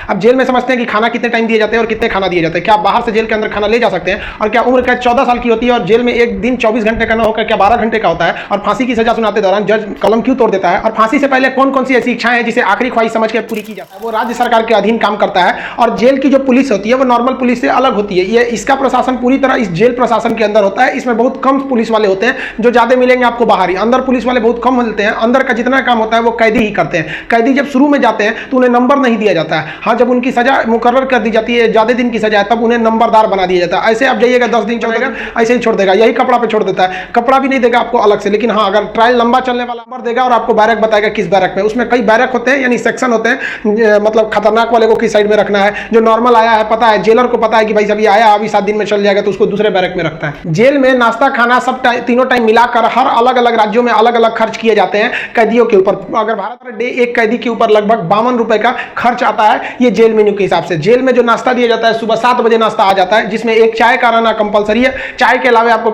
अब जेल में समझते हैं कि खाना कितने टाइम दिए जाते हैं और कितने खाना दिए जाते हैं। क्या आप बाहर से जेल के अंदर खाना ले जा सकते हैं? और क्या उम्र कैद 14 साल की होती है और जेल में एक दिन 24 घंटे का ना होकर क्या 12 घंटे का होता है? और फांसी की सजा सुनाते दौरान जज कलम क्यों तोड़ देता है? और फांसी से पहले कौन कौन सी ऐसी इच्छाएं हैं जिसे आखिरी ख्वाहिश समझ के पूरी की जाती है? वो राज्य सरकार के अधीन काम करता है। और जेल की जो पुलिस होती है वो नॉर्मल पुलिस से अलग होती है। ये इसका प्रशासन पूरी तरह इस जेल प्रशासन के अंदर होता है। इसमें बहुत कम पुलिस वाले होते हैं, जो ज्यादा मिलेंगे आपको बाहर ही। अंदर पुलिस वाले बहुत कम मिलते हैं। अंदर का जितना काम होता है वो कैदी ही करते हैं। कैदी जब शुरू में जाते हैं तो उन्हें नंबर नहीं दिया जाता है। हाँ, जब उनकी सजा मुकर्रर कर दी जाती है, ज्यादा दिन की सजा है, तब उन्हें नंबरदार बना दिया जाता है। ऐसे आप जाइएगा 10 दिन चलेगा, ऐसे ही छोड़ देगा, यही कपड़ा पे छोड़ देता है। कपड़ा भी नहीं देगा आपको अलग से। लेकिन हाँ, अगर ट्रायल लंबा चलने वाला नंबर देगा और आपको बैरक बताएगा किस बैरक में। उसमें कई बैरक होते हैं, यानी सेक्शन होते हैं, मतलब खतरनाक वाले को किस साइड में रखना है। जो नॉर्मल आया है पता है, जेलर को पता है कि भाई जब ये आया अभी 7 दिन में चल जाएगा, तो उसको दूसरे बैरक में रखता है। जेल में नाश्ता खाना सब तीनों टाइम मिलाकर हर अलग अलग राज्यों में अलग अलग खर्च किए जाते हैं कैदियों के ऊपर। अगर भारत में डे एक कैदी के ऊपर लगभग 52 रुपए का खर्च आता है, ये जेल मेन्यू के हिसाब से। जेल में जो नाश्ता दिया जाता है, सुबह 7 बजे नाश्ता आ जाता है, जिसमें एक चाय का रहना कंपलसरी है। चाय के अलावा आपको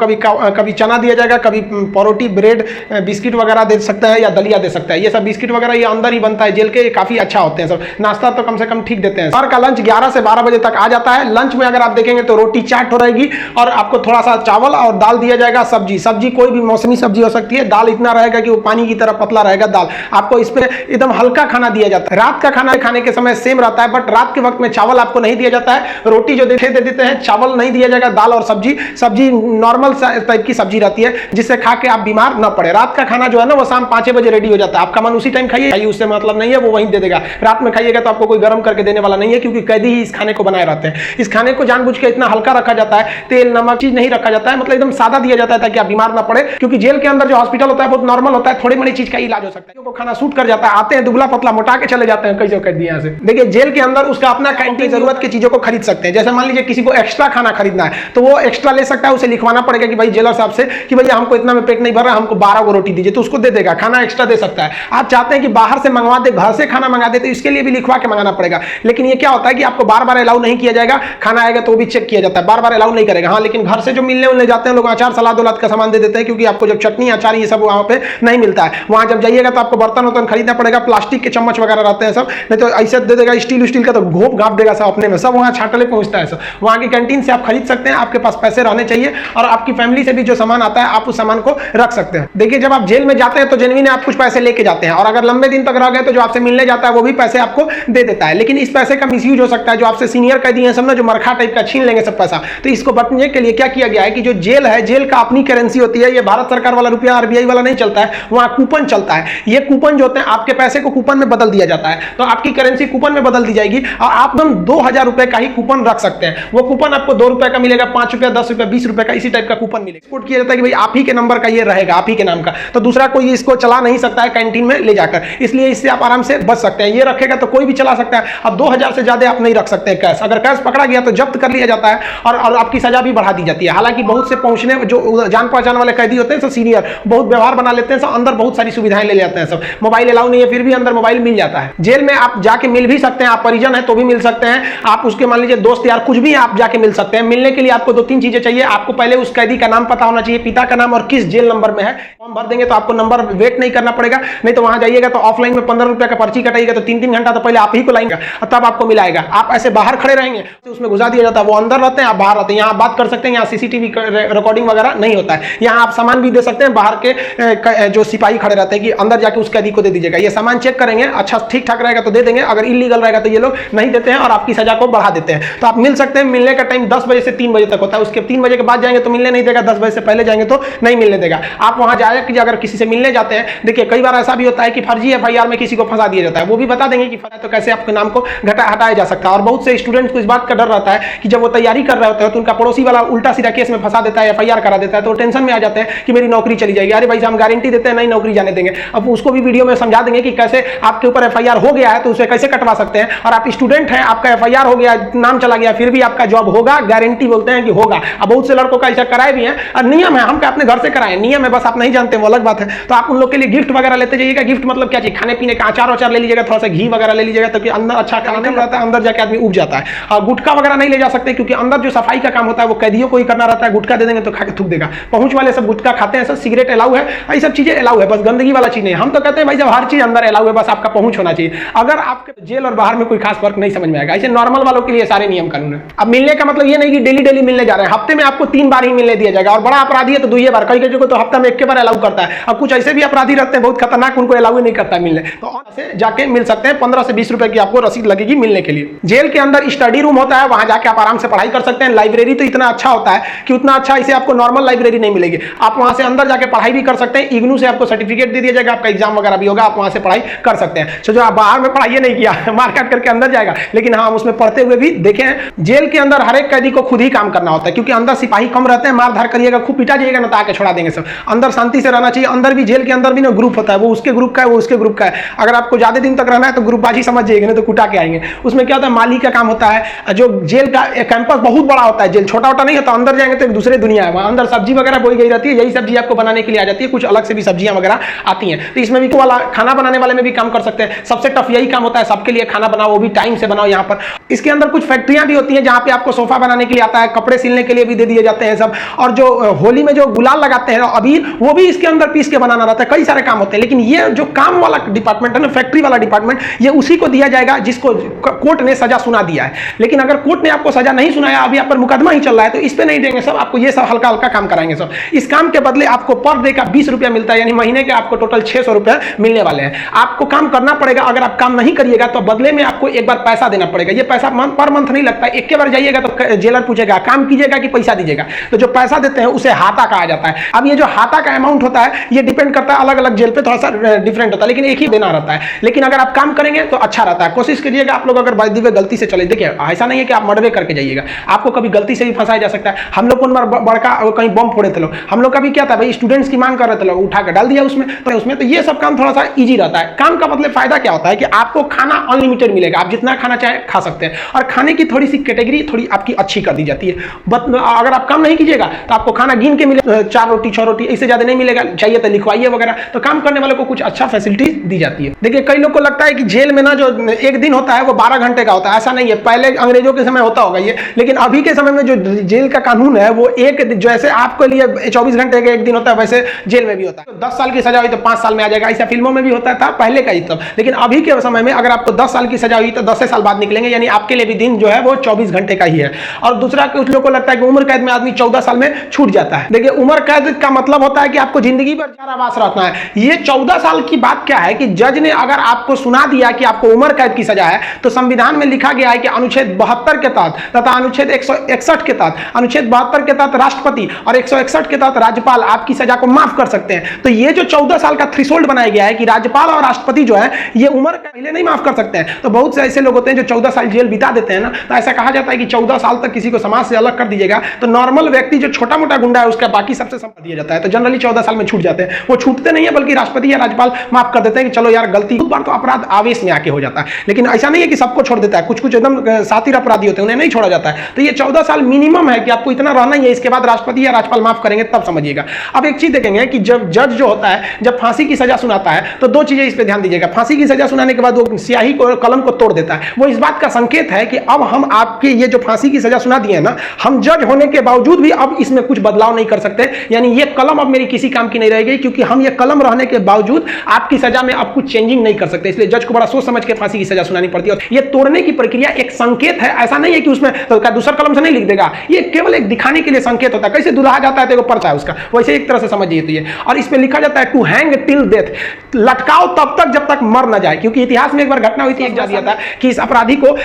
कभी चना दिया जाएगा, कभी परोटी, ब्रेड, बिस्किट वगैरह दे सकता है या दलिया दे सकता है। ये सब बिस्किट वगैरह ये अंदर ही बनता है जेल के, काफी अच्छा होते हैं सब। नाश्ता तो कम से कम ठीक देते हैं। सर का लंच 11 से 12 बजे तक आ जाता है। लंच में अगर आप देखेंगे तो रोटी चाट हो रहेगी और आपको थोड़ा सा चावल और दाल दिया जाएगा। सब्जी कोई भी मौसमी सब्जी हो सकती है। दाल इतना रहेगा कि वो पानी की तरह पतला रहेगा दाल। आपको इसमें एकदम हल्का खाना दिया जाता है। रात का खाना खाने के समय सेम रहता है, बट रात के वक्त में चावल आपको नहीं दिया जाता है। रोटी जो दे देते हैं, चावल नहीं दिया जाएगा। दाल और सब्जी नॉर्मल टाइप की सब्जी रहती है, जिससे खा के आप बीमार न पड़े। रात का खाना जो है ना वो शाम 5 बजे रेडी हो जाता है। आपका मन उसी टाइम खाइए, उससे मतलब नहीं है, वो वहीं दे देगा। रात में खाइएगा तो आपको कोई गर्म करके देने वाला नहीं है, क्योंकि कैदी ही इस खाने को बनाए रहते हैं। इस खाने को जानबूझ के इतना हल्का रखा जाता है, तेल नमक चीज नहीं रखा जाता है, मतलब एकदम सादा दिया जाता है ताकि आप बीमार ना पड़े। क्योंकि जेल के अंदर जो हॉस्पिटल होता है बहुत नॉर्मल होता है, थोड़ी बड़ी चीज का इलाज हो सकता है। खाना सूट कर जाता है, आते हैं दुबला पतला मोटा के चले जाते हैं कई कैदी यहाँ से। देखिए, जेल के अंदर उसका अपना कैंटीन जरूरत की चीजों को खरीद सकते हैं। जैसे मान लीजिए किसी को एक्स्ट्रा खाना खरीदना है तो वो एक्स्ट्रा ले सकता है। उसे लिखवाना पड़ेगा कि भाई जेलर साहब से कि भैया हमको इतना में पेट नहीं भर रहा, हमको 12 को रोटी दीजिए, तो उसको दे देगा, खाना एक्स्ट्रा दे सकता है। आप चाहते हैं कि बाहर से मंगवा दे, घर से खाना मंगा दे, तो इसके लिए भी लिखवा के मंगाना पड़ेगा। लेकिन ये क्या होता है कि आपको बार बार अलाउ नहीं किया जाएगा। खाना आएगा तो वो भी चेक किया जाता है, बार बार अलाउ नहीं करेगा। हाँ, लेकिन घर से जो मिलने जाते हैं लोग, अचार सलाद उलाद का सामान दे देते हैं, क्योंकि आपको जब चटनी अचार ये सब वहां पे नहीं मिलता है। वहां जब जाइएगा तो आपको बर्तन वर्तन खरीदना पड़ेगा। प्लास्टिक के चम्मच वगैरह रहते हैं सब, नहीं तो ऐसे दे देगा स्टील का, तो घोप घाप देगा सब अपने में। सब वहां छाटले पहुंचता है सब। वहां की कैंटीन से आप खरीद सकते हैं। आपके पास पैसे रहने चाहिए और आपकी फैमिली से भी जो सामान आता है आप उस सामान को रख सकते हैं। देखिए, जब आप जेल में जाते हैं तो जेन्युइन आप कुछ पैसे लेके जाते हैं, और अगर लंबे दिन तक रह गए तो जो आपसे मिलने जाता है वो भी पैसे आपको दे देता है। लेकिन इस पैसे का मिसयूज हो सकता है। जो आपसे सीनियर कैदी हैं सब ना, जो मरखा टाइप का छीन लेंगे सब पैसा। तो इसको बचने के लिए क्या किया गया है कि जो जेल है, जेल का अपनी करेंसी होती है। ये भारत सरकार वाला रुपया आरबीआई वाला नहीं चलता है, वहां कूपन चलता है। ये कूपन जो होते हैं, आपके पैसे को कूपन में बदल दिया जाता है। तो आपकी करेंसी कूपन में बदल दी जाएगी और आप 2000 रुपए का ही कूपन रख सकते हैं। वो कूपन आपको 2 रुपए का मिलेगा, 5 रुपया, 10 रुपया, 20 रुपए का, इसी टाइप का कूपन मिलेगा। एक्सपोर्ट किया जाता है कि भाई आप ही के नंबर का ये रहेगा, आप ही के नाम का, तो दूसरा कोई इसको चला नहीं सकता है कैंटीन में ले जाकर। इसलिए इससे आप आराम से बच सकते हैं। ये रखेगा तो कोई भी चला सकता है। अब 2000 से ज्यादा आप नहीं रख सकते हैं कैश। अगर कैश पकड़ा गया तो जब्त कर लिया जाता है और आपकी सजा भी बढ़ा दी जाती है। हालांकि बहुत से पहुंचने जो जान पहचान वाले कैदी होते हैं सब सीनियर, बहुत व्यवहार बना लेते हैं सब, अंदर बहुत सारी सुविधाएं ले जाते हैं सब। मोबाइल अलाउ नहीं है, फिर भी अंदर मोबाइल मिल जाता है। जेल में आप जाके मिल भी सकते हैं, आप परिजन है तो भी मिल सकते हैं, आप उसके मान लीजिए दोस्त यार कुछ भी आप जाके मिल सकते हैं। मिलने के लिए आपको 2-3 चीजें चाहिए। आपको पहले उस कैदी का नाम पता होना चाहिए, पिता का नाम और किस जेल नंबर में है। फॉर्म भर देंगे तो आपको नंबर वेट नहीं करना पड़ेगा। नहीं तो वहां जाइएगा तो ऑफलाइन में 15 रुपए का पर्ची कटाइएगा तो 3-3 घंटा तो पहले आप ही को लाएंगे और तब आपको मिलाएगा। आप ऐसे बाहर खड़े रहेंगे तो उसमें घुसा दिया जाता है। वो अंदर रहते हैं, आप बाहर रहते हैं। यहाँ बात कर सकते हैं, यहाँ सीसीटीवी रिकॉर्डिंग वगैरह नहीं होता है। यहाँ आप सामान भी दे सकते हैं। बाहर के जो सिपाही खड़े रहते हैं कि अंदर जाके उस कैदी को दे दीजिएगा, ये सामान चेक करेंगे, अच्छा ठीक ठाक रहेगा तो दे देंगे, अगर इलीगल रहेगा तो ये लोग नहीं देते हैं और आपकी सजा को बढ़ा देते हैं। तो आप मिल सकते हैं। मिलने का टाइम 10 बजे से 3 बजे तक होता है। उसके 3 बजे के बाद जाएंगे तो मिलने नहीं देगा, 10 बजे से पहले जाएंगे तो नहीं मिलने देगा। आप वहां जाए कि अगर किसी से मिलने जाते हैं, देखिए कई बार ऐसा भी होता है कि फर्जी एफआईआर में किसी को फंसा दिया जाता है, वो भी बता देंगे कि फंसा तो कैसे आपके नाम को हटाया जा सकता है। और बहुत से स्टूडेंट्स को इस बात का डर रहता है कि जब वो तैयारी कर रहे होते हैं तो उनका पड़ोसी वाला उल्टा सीधा केस में फंसा देता है, एफआईआर करा देता है, तो टेंशन में आ जाते हैं कि मेरी नौकरी चली जाएगी। अरे भाई हम गारंटी देते हैं नहीं नौकरी जाने देंगे। अब उसको भी वीडियो में समझा देंगे कि कैसे आपके ऊपर एफआईआर हो गया है तो उसे कैसे कटवा सकते हैं। और आप स्टूडेंट हैं, आपका एफआईआर हो गया, नाम चला गया, फिर भी आपका जॉब होगा, गारंटी बोलते हैं कि होगा। अब बहुत से लड़कों का ऐसा कराए भी हैं और नियम है, हम अपने घर से कराए, नियम है, बस आप नहीं जानते वो अलग बात है। तो आप उन लोग के लिए गिफ्ट वगैरह लेते जाइएगा। गिफ्ट मतलब क्या चीज, खाने पीने का अचार ले लीजिएगा, थोड़ा सा घी वगैरह ले लीजिएगा ताकि अंदर अच्छा खाना नहीं रहता है, अंदर जाके आदमी उब जाता है। और गुटखा वगैरह नहीं ले जा सकते क्योंकि अंदर जो सफाई का काम होता है वो कैदियों को ही करना रहता है। गुटखा दे देंगे तो खा के थूक देगा। पहुंच वाले सब गुटखा खाते हैं, सब सिगरेट अलाउ है, ये सब चीजें अलाउ है, बस गंदगी वाला चीज नहीं। हम तो कहते हैं भाई जब हर चीज अंदर अलाउ है, बस आपका पहुंच होना चाहिए। अगर आपके जेल और बाहर में में कोई खास फर्क नहीं समझ में आएगा। ऐसे नॉर्मल वालों के लिए सारे नियम कानून है। अब मिलने का मतलब ये नहीं कि डेली डेली मिलने जा रहे हैं, हफ्ते में आपको 3 बार ही मिलने दिया जाएगा, और बड़ा अपराधी है तो 2 बार, कई को तो हफ्ता में 1 बार अलाउ करता है। अब कुछ ऐसे भी अपराधी रहते हैं बहुत खतरनाक, उनको अलाउ नहीं करता मिलने, तो से जाके मिल सकते हैं। 15 से 20 रुपए की आपको रसीद लगेगी मिलने के लिए। जेल के अंदर स्टडी रूम होता है, वहां जाके आप आराम से पढ़ाई कर सकते हैं। लाइब्रेरी तो इतना अच्छा होता है कि उतना अच्छा इसे आपको नॉर्मल लाइब्रेरी नहीं मिलेगी। आप वहां से अंदर जाके पढ़ाई भी कर सकते हैं। इग्नू से आपको सर्टिफिकेट दे दिया जाएगा, आपका एग्जाम वगैरह भी होगा, आप वहां से पढ़ाई कर सकते हैं। जो आप बाहर में पढ़ाई नहीं किया मार काट करके अंदर जाएगा, लेकिन हाँ उसमें पढ़ते हुए भी देखे हैं। जेल के अंदर हर एक कैदी को खुद ही काम करना होता है, क्योंकि अंदर सिपाही कम रहते हैं, मार धार करिएगा, खूब पिटा जाइएगा ना तो आके छोड़ा देंगे सब। अंदर शांति से रहना चाहिए। अंदर भी जेल के अंदर भी ना ग्रुप होता है, वो उसके ग्रुप का है, वो उसके ग्रुप का है। अगर आपको ज्यादा दिन तक रहना है तो ग्रुपबाजी समझ जाइएगा, नहीं तो कुटा के आएंगे। उसमें क्या होता है, माली का काम होता है। जो जेल का कैंपस बहुत बड़ा होता है, जेल छोटा छोटा नहीं होता। अंदर जाएंगे तो एक दूसरे दुनिया है, वहां अंदर सब्जी वगैरह बोई गई रहती है, यही सब्जी आपको बनाने के लिए आ जाती है, कुछ अलग से भी सब्जियां वगैरह आती हैं। तो इसमें भी वाला खाना बनाने वाले में भी काम कर सकते हैं। सबसे टफ यही काम होता है, सबके लिए खाना बनाओ, वो भी टाइम से बनाओ। यहाँ पर इसके अंदर कुछ फैक्ट्रियां भी होती हैं जहां पे आपको सोफा बनाने के लिए आता है, कपड़े सिलने के लिए भी दे दिए जाते हैं सब। और जो होली में जो गुलाल लगाते हैं अबीर, वो भी इसके अंदर पीस के बनाना रहता है। कई सारे काम होते हैं, लेकिन ये जो काम वाला डिपार्टमेंट है ना, फैक्ट्री वाला डिपार्टमेंट, ये उसी को दिया जाएगा जिसको कोर्ट ने सजा सुना दिया है। लेकिन अगर कोर्ट ने आपको सजा नहीं सुनाया, अभी आप पर मुकदमा ही चल रहा है, तो इस पे नहीं देंगे सब, आपको ये सब हल्का हल्का काम कराएंगे सब। इस काम के बदले आपको पर डे का 20 रुपया मिलता है, यानी महीने के आपको टोटल 600 रुपया मिलने वाले हैं। आपको काम करना पड़ेगा। अगर आप काम नहीं करिएगा तो बदले में आपको एक बार पैसा देना पड़ेगा। ये पैसा पर मंथ नहीं लगता, एक के बार जाइएगा तो जेलर पूछेगा काम कीजिएगा कि पैसा दीजिएगा, तो जो पैसा देते हैं उसे हाथा कहा जाता है। अब ये जो हाथा का अमाउंट होता है, ये डिपेंड करता है अलग अलग जेल पे, थोड़ा सा डिफरेंट होता है, लेकिन एक ही देना रहता है। लेकिन अगर आप काम करेंगे तो अच्छा रहता है। कोशिश करिएगा आप लोग, अगर बाय द वे गलती से चले, देखिए ऐसा नहीं है कि आप मर्डर करके जाइएगा, आपको कभी गलती से भी फंसाया जा सकता है। हम लोग बड़का कहीं बम फोड़े थे लोग, हम लोग का भी क्या था भाई, स्टूडेंट्स की मांग कर रहे थे लोग, उठा के डाल दिया उसमें तो ये सब काम थोड़ा सा इजी रहता है। काम का मतलब फायदा क्या होता है कि आपको खाना अनलिमिटेड मिलेगा, आप जितना खाना चाहे खा सकते हैं, और खाने की थोड़ी सी कैटेगरी थोड़ी आपकी अच्छी कर दी जाती है। अगर आप काम नहीं कीजिएगा तो आपको खाना गिन के मिले, 4 रोटी 6 रोटी, इससे ज्यादा नहीं मिलेगा, चाहिए तो लिखवाइए वगैरह। तो काम करने वालों को कुछ अच्छा फैसिलिटी दी जाती है। देखिए कई लोग को लगता है कि जेल में ना जो एक दिन होता है वो 12 घंटे का होता है, ऐसा नहीं है। पहले अंग्रेजों के समय होता होगा ये, लेकिन अभी के समय में जो जेल का कानून है वो एक, जैसे आपके लिए 24 घंटे का एक दिन होता है, वैसे जेल में भी होता है। 10 साल की सजा हुई तो 5 साल में आ जाएगा, ऐसा फिल्मों में भी होता था पहले का ही तब। लेकिन अभी के समय में अगर आपको 10 साल की सजा हुई तो 10 साल बाद निकलेंगे, यानी आपके लिए भी दिन जो है वो 24 घंटे का ही है। और दूसरा, कुछ लोगों को लगता है कि उम्र कैद में आदमी 14 साल में छूट जाता है। देखिए उम्र कैद का मतलब होता है कि आपको जिंदगी भर कारावास रहना है। ये 14 साल की बात क्या है कि जज ने अगर आपको सुना दिया कि आपको उम्र कैद की सजा है, तो संविधान में लिखा गया है कि अनुच्छेद 72 के तहत तथा अनुच्छेद 161 के तहत, अनुच्छेद 72 के तहत राष्ट्रपति और 161 के तहत राज्यपाल आपकी सजा को माफ कर सकते हैं। तो ये जो 14 साल का थ्रेशोल्ड बनाया गया है कि राज्यपाल और राष्ट्रपति जो है ये उम्र पहले नहीं माफ कर सकते हैं। तो बहुत से ऐसे लोग होते हैं जो 14 साल जेल बिता देते हैं ना, तो ऐसा कहा जाता है कि 14 साल तक किसी को समाज से अलग कर दीजिएगा तो नॉर्मल व्यक्ति जो छोटा मोटा गुंडा है उसका बाकी सबसे संभाल दिया जाता है। तो जनरली 14 साल में छूट जाते हैं। वो छूटते नहीं है, बल्कि राष्ट्रपति या राज्यपाल माफ कर देते हैं कि चलो यार गलती, बहुत बार तो अपराध आवेश में आके हो जाता है, लेकिन ऐसा नहीं है कि सबको छोड़ देता है। कुछ कुछ एकदम सातिर अपराधी होते हैं, उन्हें नहीं छोड़ा जाता है। तो ये 14 साल मिनिमम है कि आपको इतना रहना ही है, इसके बाद राष्ट्रपति या राज्यपाल माफ करेंगे तब समझिएगा। अब एक चीज देखेंगे कि जब जज जो होता है जब फांसी की सजा सुनाता है तो 2 चीजें इस पे ध्यान दीजिएगा। फांसी की सजा सुनाने के बाद वो स्याही को, कलम को तोड़ देता है। वो इस बात का संकेत है कि अब हम आपके ये जो फांसी की सजा सुना दिए ना, हम जज होने के बावजूद भी अब इसमें कुछ बदलाव नहीं कर सकते, यानी ये कलम अब मेरी किसी काम की नहीं रहेगी, क्योंकि हम ये कलम रहने के बावजूद आपकी सजा में अब कुछ चेंजिंग नहीं कर सकते। इसलिए जज को बड़ा सोच समझ के फांसी की सजा सुनानी पड़ती है। ये तोड़ने की प्रक्रिया एक संकेत है, ऐसा नहीं है कि उसमें तो दूसरा कलम से नहीं लिख देगा, ये केवल एक दिखाने के लिए संकेत होता है। कैसे दुल्हा जाता है तो पर्चा है उसका, वैसे एक तरह से समझिए तो ये। और इस पे लिखा जाता है टू हैंग टिल डेथ, लटकाओ तब तक जब तक मर न जाए, क्योंकि इतिहास में एक बार घटना हुई थी, एक दिया था कि इस अपराधी को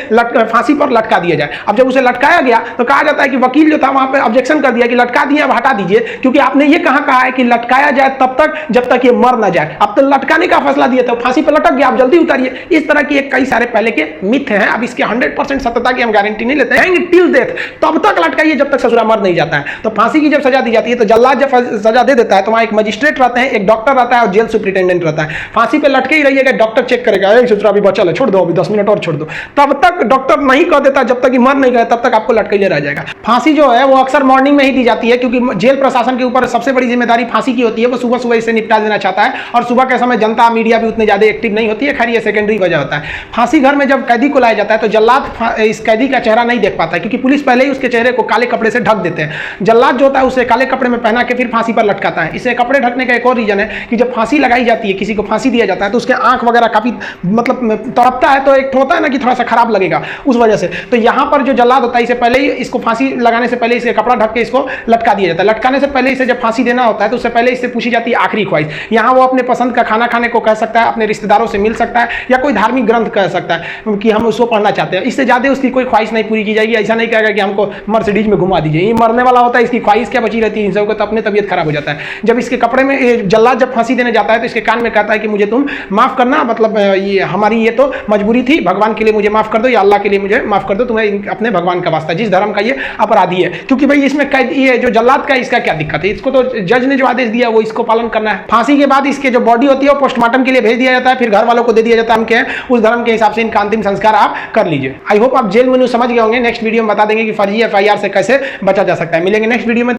फांसी पर लटका दिया जाए। अब जब उसे लटकाया गया तो कहा जाता है कि वकील जो था वहां पे ऑब्जेक्शन कर दिया कि लटका दिए अब हटा दीजिए, क्योंकि आपने ये कहा है कि लटकाया जाए तब तक जब तक ये मर न जाए। अब तो लटकाने का फैसला दिया था, फांसी पर लटक गया, आप जल्दी उतारिए। इस तरह की कई सारे पहले के मिथ हैं। अब इसके 100% सत्यता की हम गारंटी नहीं लेते हैं। टिल डेथ, तब तक लटकाइए जब तक ससुरा मर नहीं जाता है। तो फांसी की जब सजा दी जाती है तो जल्लाद जब सजा दे देता है तो वहां एक मजिस्ट्रेट रहते हैं, एक डॉक्टर रहता है और जेल सुपरिटेंडेंट रहता है। फांसी पे लटके ही रहिएगा, डॉक्टर चेक करेगा, ससुरा अभी बचा है, छोड़ दो, अभी 10 मिनट और छोड़ दो। तब तक डॉक्टर नहीं कह देता, जब तक मर नहीं गए तब तक आपको लटके रह जाएगा। फांसी जो है वो अक्सर मॉर्निंग में ही दी जाती है, क्योंकि जेल प्रशासन के ऊपर सबसे बड़ी जिम्मेदारी फांसी की होती है। वो सुबह सुबह इसे निपटा देना चाहता है, और सुबह के समय जनता मीडिया भी उतने ज्यादा एक्टिव नहीं होती है। खैर ये सेकेंडरी वजह होता है। फांसी घर में जब कैदी को लाया जाता है तो जल्लाद इस कैदी का चेहरा नहीं देख पाता है, क्योंकि पुलिस पहले ही उसके चेहरे को काले कपड़े से ढक देते हैं। जल्लाद जो होता है उसे काले कपड़े में पहना के फिर फांसी पर लटकाता है। इसे कपड़े ढकने का एक और रीजन है कि जब फांसी लगाई जाती है, किसी को फांसी दिया जाता है तो उसके आंख वगैरह काफी मतलब तड़पता है, तो एक होता है ना कि थोड़ा सा खराब लगेगा उस वजह से। तो यहाँ पर जो जल्लाद होता है इसे पहले ही इसको फांसी लगाने से पहले इसे कपड़ा ढक के इसको लटका दिया जाता है। लटकाने से पहले इसे जब फांसी देना होता है तो उससे पहले इससे पूछी जाती है आखिरी ख्वाहिश। यहाँ वो अपने पसंद का खाना खाने को कह सकता है, अपने रिश्तेदारों से मिल सकता है, या कोई धार्मिक ग्रंथ कह सकता है कि हम उसको पढ़ना चाहते हैं। इससे ज्यादा उसकी कोई ख्वाहिश नहीं पूरी की जाएगी। ऐसा नहीं कहेगा कि हमको मर्सिडीज में घुमा दीजिए, ये मरने वाला होता है, इसकी ख्वाहिश क्या बची रहती है। इन सबको तो अपने तबीयत खराब हो जाता है। जब इसके कपड़े में जल्लाद जब फांसी देने जाता है तो इसके कान में कहता है कि मुझे तुम माफ करना, मतलब ये हमारी ये तो मजबूरी थी, भगवान के लिए मुझे माफ कर दो या अल्लाह के लिए मुझे माफ कर दो, तुम्हें अपने भगवान का वास्ता, जिस धर्म का ये अपराधी है। क्योंकि भाई इसमें ये जो जल्लाद का इसका क्या दिक्कत है, इसको तो जज ने जो आदेश दिया वो इसको पालन करना है। फांसी के बाद इसके जो बॉडी होती है वो पोस्टमार्टम के लिए भेज दिया जाता है, फिर घर वालों को दे दिया जाता है। हम क्या है उस धर्म के हिसाब से इनका अंतिम संस्कार आप कर लीजिए। आई होप आप जेल मेनू समझ गए होंगे। नेक्स्ट वीडियो में बता देंगे कि फर्जी FIR से कैसे बचा जा सकता है। मिलेंगे नेक्स्ट वीडियो में।